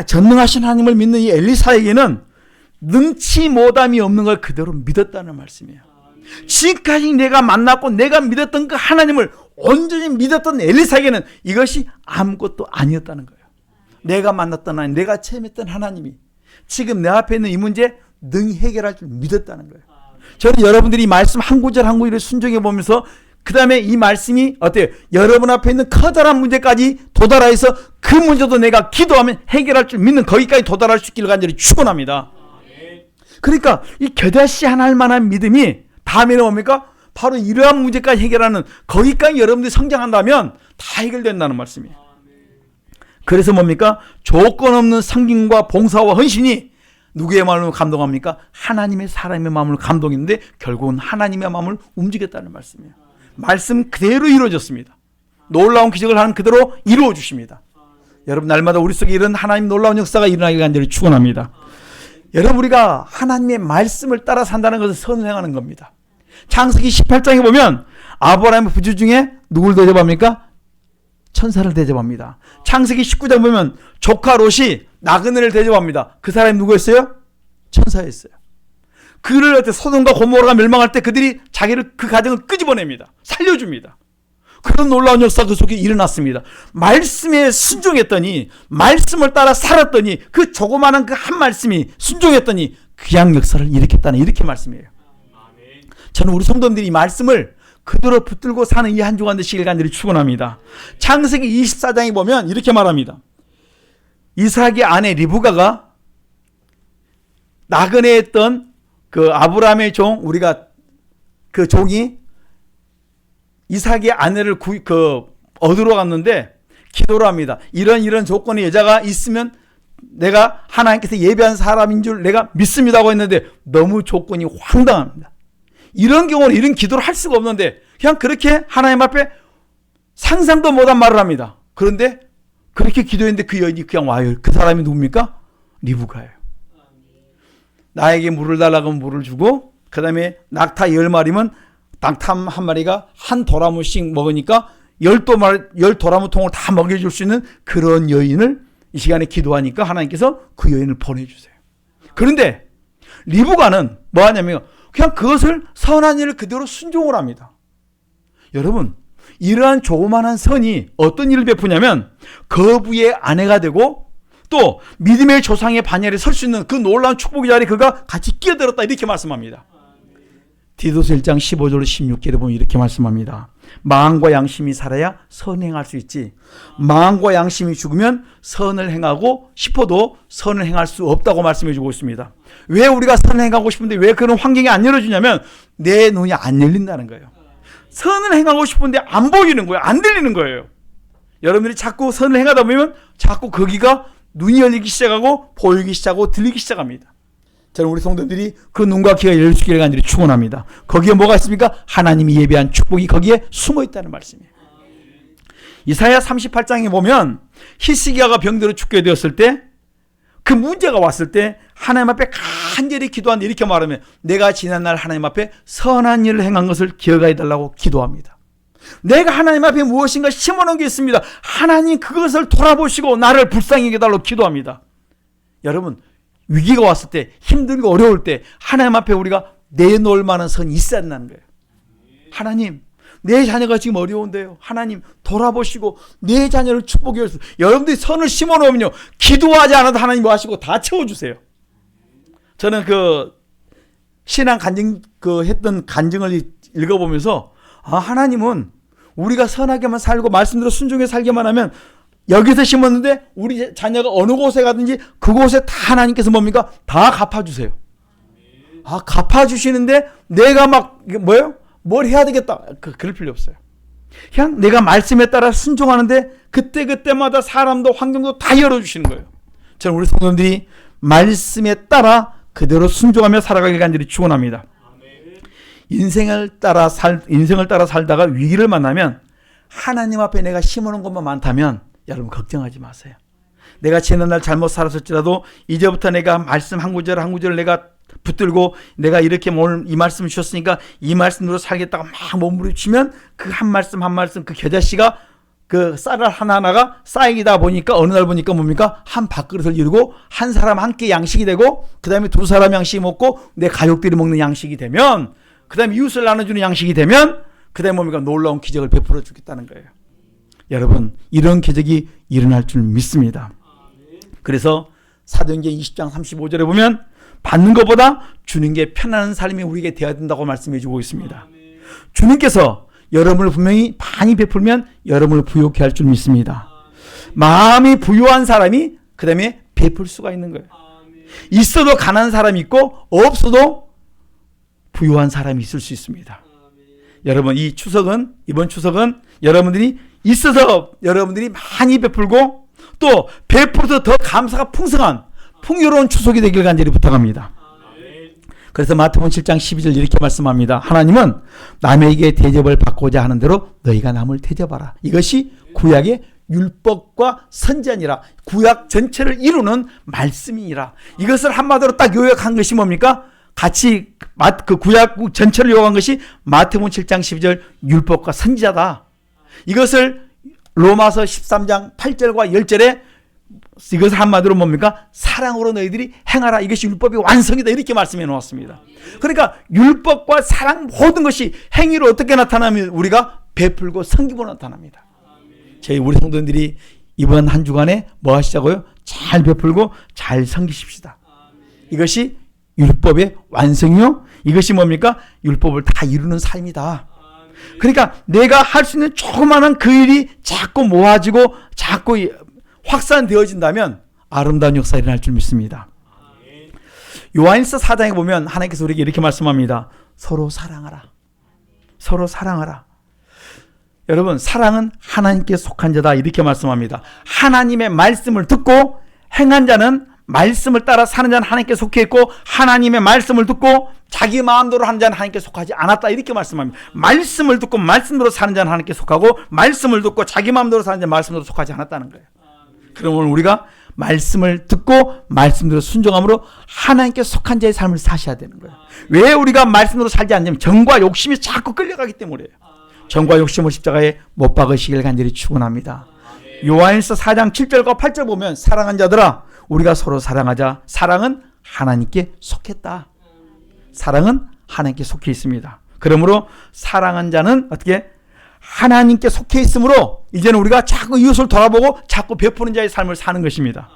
전능하신 하나님을 믿는 이 엘리사에게는 능치 못함이 없는 걸 그대로 믿었다는 말씀이에요. 지금까지 내가 만났고 내가 믿었던 그 하나님을 온전히 믿었던 엘리사에게는 이것이 아무것도 아니었다는 거예요. 내가 만났던 하나님, 내가 체험했던 하나님이 지금 내 앞에 있는 이 문제 능히 해결할 줄 믿었다는 거예요. 저는 여러분들이 이 말씀 한 구절 한 구절을 순종해 보면서 그 다음에 이 말씀이 어때요? 여러분 앞에 있는 커다란 문제까지 도달해서 그 문제도 내가 기도하면 해결할 줄 믿는 거기까지 도달할 수 있기를 간절히 축원합니다. 그러니까 이 겨자씨 하나 할 만한 믿음이 다음에는 뭡니까? 바로 이러한 문제까지 해결하는 거기까지 여러분들이 성장한다면 다 해결된다는 말씀이에요. 그래서 뭡니까? 조건 없는 성김과 봉사와 헌신이 누구의 마음을 감동합니까? 하나님의 사람의 마음을 감동했는데 결국은 하나님의 마음을 움직였다는 말씀이에요. 말씀 그대로 이루어졌습니다. 놀라운 기적을 하는 그대로 이루어 주십니다. 여러분 날마다 우리 속에 이런 하나님 놀라운 역사가 일어나길 간절히 축원합니다. 여러분 우리가 하나님의 말씀을 따라 산다는 것을 선행하는 겁니다. 창세기 18장에 보면 아브라함의 부주 중에 누굴 대접합니까? 천사를 대접합니다. 창세기 19장 보면 조카 롯이 나그네를 대접합니다. 그 사람이 누구였어요? 천사였어요. 그를 어때 소돔과 고모라가 멸망할 때 그들이 자기를 그 가정을 끄집어냅니다. 살려줍니다. 그런 놀라운 역사 그 속에 일어났습니다. 말씀에 순종했더니, 말씀을 따라 살았더니, 그 조그마한 그 한 말씀이 순종했더니 귀한 역사를 일으켰다는 이렇게 말씀이에요. 저는 우리 성도님들이 이 말씀을 그대로 붙들고 사는 이 한 주간 되시길 간절히 축원합니다. 창세기 24장에 보면 이렇게 말합니다. 이삭의 아내 리브가가 나그네했던 그 아브라함의 종, 우리가 그 종이 이삭의 아내를 얻으러 갔는데 기도를 합니다. 이런 조건의 여자가 있으면 내가 하나님께서 예비한 사람인 줄 내가 믿습니다고 했는데 너무 조건이 황당합니다. 이런 경우는 이런 기도를 할 수가 없는데 그냥 그렇게 하나님 앞에 상상도 못한 말을 합니다. 그런데 그렇게 기도했는데 그 여인이 그냥 와요. 그 사람이 누굽니까? 리브가예요. 나에게 물을 달라고 하면 물을 주고, 그 다음에 낙타 10마리면 낙타 한 마리가 한 도라무씩 먹으니까 10도라무통을 다 먹여줄 수 있는 그런 여인을 이 시간에 기도하니까 하나님께서 그 여인을 보내주세요. 그런데 리브가는 뭐 하냐면 그냥 그것을 선한 일을 그대로 순종을 합니다. 여러분, 이러한 조그만한 선이 어떤 일을 베푸냐면 거부의 아내가 되고 또 믿음의 조상의 반열에 설 수 있는 그 놀라운 축복의 자리에 그가 같이 끼어들었다 이렇게 말씀합니다. 디도서 1장 15절 16절에 보면 이렇게 말씀합니다. 마음과 양심이 살아야 선행할 수 있지, 마음과 양심이 죽으면 선을 행하고 싶어도 선을 행할 수 없다고 말씀해 주고 있습니다. 왜 우리가 선을 행하고 싶은데 왜 그런 환경이 안 열어주냐면 내 눈이 안 열린다는 거예요. 선을 행하고 싶은데 안 보이는 거예요. 안 들리는 거예요. 여러분들이 자꾸 선을 행하다 보면 자꾸 거기가 눈이 열리기 시작하고 보이기 시작하고 들리기 시작합니다. 저는 우리 성도들이 그 눈과 귀가 열리기를 간절히 축원합니다. 거기에 뭐가 있습니까? 하나님이 예비한 축복이 거기에 숨어 있다는 말씀이에요. 이사야 38장에 보면 히스기야가 병들어 죽게 되었을 때, 그 문제가 왔을 때 하나님 앞에 간절히 기도하는데 이렇게 말하면 내가 지난날 하나님 앞에 선한 일을 행한 것을 기억하여 달라고 기도합니다. 내가 하나님 앞에 무엇인가 심어놓은 게 있습니다. 하나님 그것을 돌아보시고 나를 불쌍히 여겨달라고 기도합니다. 여러분, 위기가 왔을 때, 힘들고 어려울 때 하나님 앞에 우리가 내놓을 만한 선이 있어야 한다는 거예요. 하나님, 내 자녀가 지금 어려운데요. 하나님 돌아보시고 내 자녀를 축복해 주세요. 여러분들이 선을 심어놓으면요, 기도하지 않아도 하나님 뭐 하시고 다 채워주세요. 저는 그 신앙 간증 했던 간증을 읽어보면서 하나님은 우리가 선하게만 살고 말씀대로 순종해 살게만 하면 여기서 심었는데 우리 자녀가 어느 곳에 가든지 그곳에 다 하나님께서 뭡니까? 다 갚아주세요. 갚아주시는데 내가 막 뭘 해야 되겠다. 그럴 필요 없어요. 그냥 내가 말씀에 따라 순종하는데 그때마다 사람도 환경도 다 열어주시는 거예요. 저는 우리 성도님들이 말씀에 따라 그대로 순종하며 살아가길 간절히 축원합니다. 인생을 따라 살다가 위기를 만나면 하나님 앞에 내가 심어놓은 것만 많다면 여러분 걱정하지 마세요. 내가 지난날 잘못 살았을지라도 이제부터 내가 말씀 한 구절 한 구절 내가 붙들고 내가 이렇게 오늘 이 말씀 주셨으니까 이 말씀으로 살겠다고 막 몸부림치면 그 한 말씀 한 말씀 그 겨자씨가 그 쌀알 하나하나가 쌓이다 보니까 어느 날 보니까 뭡니까? 한 밥그릇을 이루고 한 사람 한 끼 양식이 되고 그 다음에 두 사람 양식이 먹고 내 가족들이 먹는 양식이 되면 그 다음에 이웃을 나눠주는 양식이 되면 그 다음에 뭡니까? 놀라운 기적을 베풀어 주겠다는 거예요. 여러분, 이런 기적이 일어날 줄 믿습니다. 그래서 사도행전 20장 35절에 보면 받는 것보다 주는 게 편안한 삶이 우리에게 되어야 된다고 말씀해 주고 있습니다. 주님께서 여러분을 분명히 많이 베풀면 여러분을 부유케 할 줄 믿습니다. 마음이 부유한 사람이 그 다음에 베풀 수가 있는 거예요. 있어도 가난한 사람이 있고 없어도 부유한 사람이 있을 수 있습니다. 여러분, 이번 추석은 여러분들이 있어서 여러분들이 많이 베풀고 또 베풀어서 더 감사가 풍성한 풍요로운 추석이 되길 간절히 부탁합니다. 그래서 마태복음 7장 12절 이렇게 말씀합니다. 하나님은 남에게 대접을 받고자 하는 대로 너희가 남을 대접하라. 이것이 구약의 율법과 선지자니라. 구약 전체를 이루는 말씀이니라. 이것을 한마디로 딱 요약한 것이 뭡니까? 같이 그 구약 전체를 요구한 것이 마태복음 7장 12절 율법과 선지자다. 이것을 로마서 13장 8절과 10절에 이것을 한마디로 뭡니까? 사랑으로 너희들이 행하라. 이것이 율법의 완성이다. 이렇게 말씀해 놓았습니다. 그러니까 율법과 사랑 모든 것이 행위로 어떻게 나타나면 우리가 베풀고 섬기고 나타납니다. 우리 성도님들이 이번 한 주간에 뭐 하시자고요? 잘 베풀고 잘 섬기십시다. 이것이 율법의 완성이요. 이것이 뭡니까? 율법을 다 이루는 삶이다. 그러니까 내가 할 수 있는 조그마한 그 일이 자꾸 모아지고 자꾸 확산되어진다면 아름다운 역사 일어날 줄 믿습니다. 요한일서 4장에 보면 하나님께서 우리에게 이렇게 말씀합니다. 서로 사랑하라. 서로 사랑하라. 여러분, 사랑은 하나님께 속한 자다 이렇게 말씀합니다. 하나님의 말씀을 듣고 행한 자는, 말씀을 따라 사는 자는 하나님께 속해 있고, 하나님의 말씀을 듣고 자기 마음대로 하는 자는 하나님께 속하지 않았다 이렇게 말씀합니다. 말씀을 듣고 말씀대로 사는 자는 하나님께 속하고, 말씀을 듣고 자기 마음대로 사는 자는 말씀대로 속하지 않았다는 거예요. 그러면 우리가 말씀을 듣고 말씀대로 순종함으로 하나님께 속한 자의 삶을 사셔야 되는 거예요. 왜 우리가 말씀대로 살지 않냐면 정과 욕심이 자꾸 끌려가기 때문이에요. 정과 욕심을 십자가에 못 박으시길 간절히 축원합니다. 요한일서 4장 7절과 8절 보면 사랑한 자들아 우리가 서로 사랑하자. 사랑은 하나님께 속했다. 사랑은 하나님께 속해 있습니다. 그러므로 사랑한 자는 어떻게 하나님께 속해 있으므로 이제는 우리가 자꾸 이웃을 돌아보고 자꾸 베푸는 자의 삶을 사는 것입니다.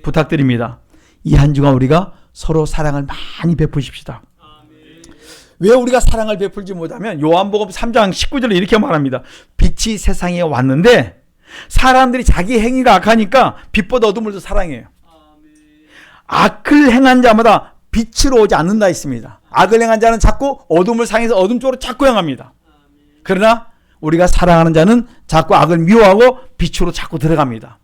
부탁드립니다. 이 한 주간 우리가 서로 사랑을 많이 베푸십시다. 왜 우리가 사랑을 베풀지 못하면 요한복음 3장 19절에 이렇게 말합니다. 빛이 세상에 왔는데 사람들이 자기 행위가 악하니까 빛보다 어둠을 더 사랑해요. 악을 행한 자마다 빛으로 오지 않는다 했습니다. 악을 행한 자는 자꾸 어둠을 상해서 어둠 쪽으로 자꾸 향합니다. 그러나 우리가 사랑하는 자는 자꾸 악을 미워하고 빛으로 자꾸 들어갑니다.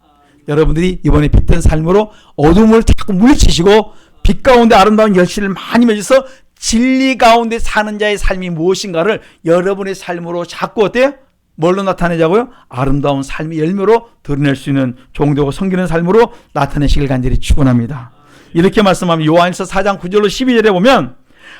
여러분들이 이번에 빛된 삶으로 어둠을 자꾸 물리치시고 빛 가운데 아름다운 열심을 많이 맺어서 진리 가운데 사는 자의 삶이 무엇인가를 여러분의 삶으로 자꾸 어때요? 뭘로 나타내자고요? 아름다운 삶의 열매로 드러낼 수 있는 종되고 섬기는 삶으로 나타내시길 간절히 축원합니다. 이렇게 말씀하면 요한일서 4장 9절로 12절에 보면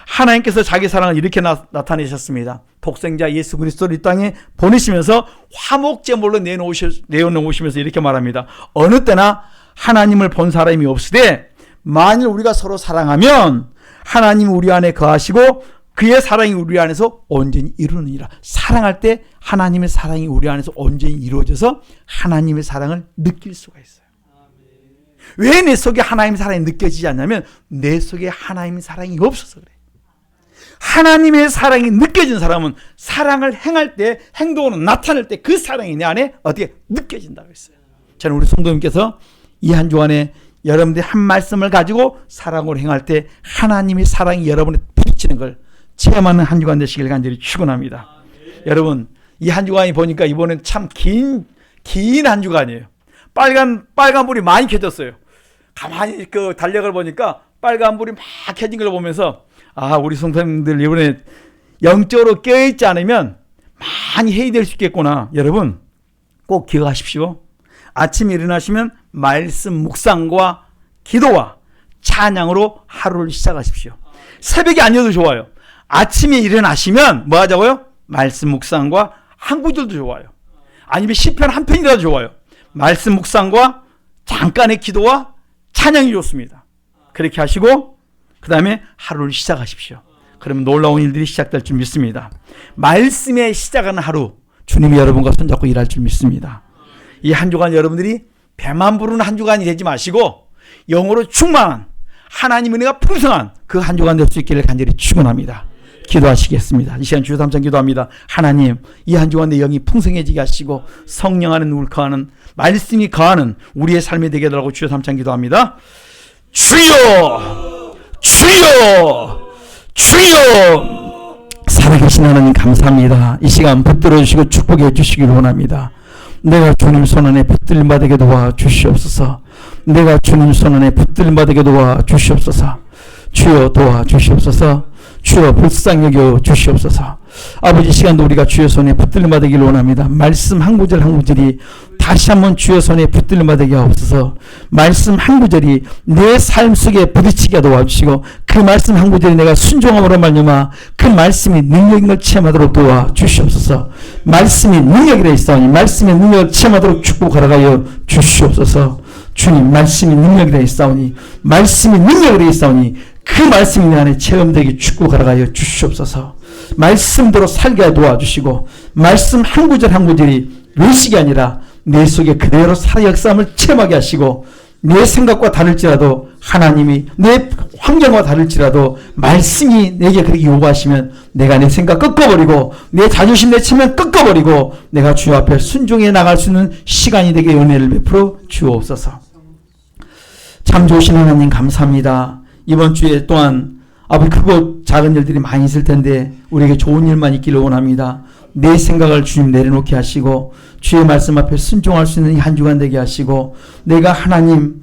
하나님께서 자기 사랑을 이렇게 나타내셨습니다. 독생자 예수 그리스도를 이 땅에 보내시면서 화목제물로 내어놓으시면서 이렇게 말합니다. 어느 때나 하나님을 본 사람이 없으되 만일 우리가 서로 사랑하면 하나님이 우리 안에 거하시고 그의 사랑이 우리 안에서 온전히 이루느니라. 사랑할 때 하나님의 사랑이 우리 안에서 온전히 이루어져서 하나님의 사랑을 느낄 수가 있어요. 왜 내 속에 하나님의 사랑이 느껴지지 않냐면 내 속에 하나님의 사랑이 없어서 그래. 하나님의 사랑이 느껴진 사람은 사랑을 행할 때, 행동으로 나타낼 때 그 사랑이 내 안에 어떻게 느껴진다고 했어요. 저는 우리 성도님께서 이 한 주간에 여러분들이 한 말씀을 가지고 사랑으로 행할 때 하나님의 사랑이 여러분에 부딪히는 걸 체험하는 한 주간 되시길 간절히 축원합니다. 여러분, 이 한 주간이 보니까 이번엔 참 긴 한 주간이에요. 빨간불이 많이 켜졌어요. 가만히 그 달력을 보니까 빨간불이 막 켜진 걸 보면서 우리 성도님들 이번에 영적으로 깨어있지 않으면 많이 해이될 수 있겠구나. 여러분 꼭 기억하십시오. 아침에 일어나시면 말씀 묵상과 기도와 찬양으로 하루를 시작하십시오. 새벽에 아니어도 좋아요. 아침에 일어나시면 뭐 하자고요? 말씀 묵상과 한 구절도 좋아요. 아니면 시편 한 편이라도 좋아요. 말씀 묵상과 잠깐의 기도와 찬양이 좋습니다. 그렇게 하시고 그 다음에 하루를 시작하십시오. 그러면 놀라운 일들이 시작될 줄 믿습니다. 말씀에 시작하는 하루 주님이 여러분과 손잡고 일할 줄 믿습니다. 이 한 주간 여러분들이 배만 부르는 한 주간이 되지 마시고 영으로 충만한 하나님 은혜가 풍성한 그 한 주간 될 수 있기를 간절히 축원합니다. 기도하시겠습니다. 이 시간 주여 삼창 기도합니다. 하나님, 이 한 주간 내 영이 풍성해지게 하시고 성령 안에 울커하는 말씀이 거하는 우리의 삶이 되게 해달라고 주여 삼창 기도합니다. 주여, 주여, 주여. 살아계신 하나님 감사합니다. 이 시간 붙들어 주시고 축복해 주시기를 원합니다. 내가 주님 손안에 붙들림 받게 도와 주시옵소서. 내가 주님 손안에 붙들림 받게 도와 주시옵소서. 주여 도와 주시옵소서. 주여 불쌍히 여겨 주시옵소서. 아버지, 시간도 우리가 주의 손에 붙들림 받기를 원합니다. 말씀 한 구절 한 구절이 다시 한번 주의 손에 붙들림 받게 하옵소서. 말씀 한 구절이 내 삶 속에 부딪히게 도와주시고 그 말씀 한 구절이 내가 순종함으로 말미암아 그 말씀이 능력인 걸 체험하도록 도와주시옵소서. 말씀이 능력이라 있사오니 말씀의 능력을 체험하도록 축복하러 가여 주시옵소서. 주님, 말씀이 능력이라 있사오니 말씀이 능력이라 있사오니 그 말씀이 내 안에 체험되게 축복하러 가여 주시옵소서. 말씀대로 살게 도와주시고 말씀 한 구절 한 구절이 외식이 아니라 내 속에 그대로 살아 역사함을 체험하게 하시고 내 생각과 다를지라도 하나님이 내 환경과 다를지라도 말씀이 내게 그렇게 요구하시면 내가 내 생각 꺾어버리고 내 자존심 내 체면 꺾어버리고 내가 주 앞에 순종해 나갈 수 있는 시간이 되게 은혜를 베풀어 주옵소서. 참 좋으신 하나님 감사합니다. 이번 주에 또한 아버지 크고 작은 일들이 많이 있을 텐데 우리에게 좋은 일만 있기를 원합니다. 내 생각을 주님 내려놓게 하시고 주의 말씀 앞에 순종할 수 있는 이 한 주간 되게 하시고 내가 하나님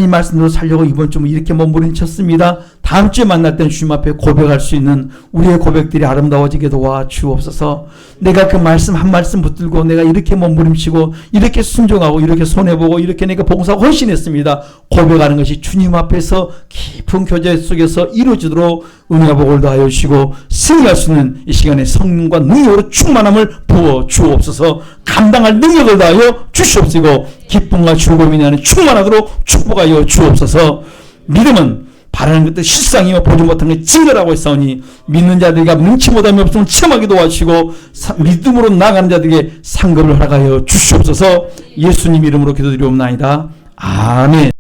말씀대로 살려고 이번 주 이렇게 몸부림쳤습니다. 다음 주에 만날 땐 주님 앞에 고백할 수 있는 우리의 고백들이 아름다워지게 도와주옵소서. 내가 그 말씀 한 말씀 붙들고 내가 이렇게 몸부림치고 이렇게 순종하고 이렇게 손해보고 이렇게 내가 봉사하고 헌신했습니다. 고백하는 것이 주님 앞에서 깊은 교제 속에서 이루어지도록 은혜와 복을 더하여 주시고 승리할 수 있는 이 시간에 성령과 능력으로 충만함을 부어 주옵소서. 감당할 능력을 더하여 주시옵시고 기쁨과 즐거움이 나는 충만하도록 축복하여 주옵소서. 믿음은 바라는 것들 실상이요 보지 못한 게 증거라고 했사오니 믿는 자들에게 능치 못함이 없음을 체험하게 도와주시고 믿음으로 나가는 자들에게 상급을 허락하여 주시옵소서. 예수님 이름으로 기도드리옵나이다. 아멘.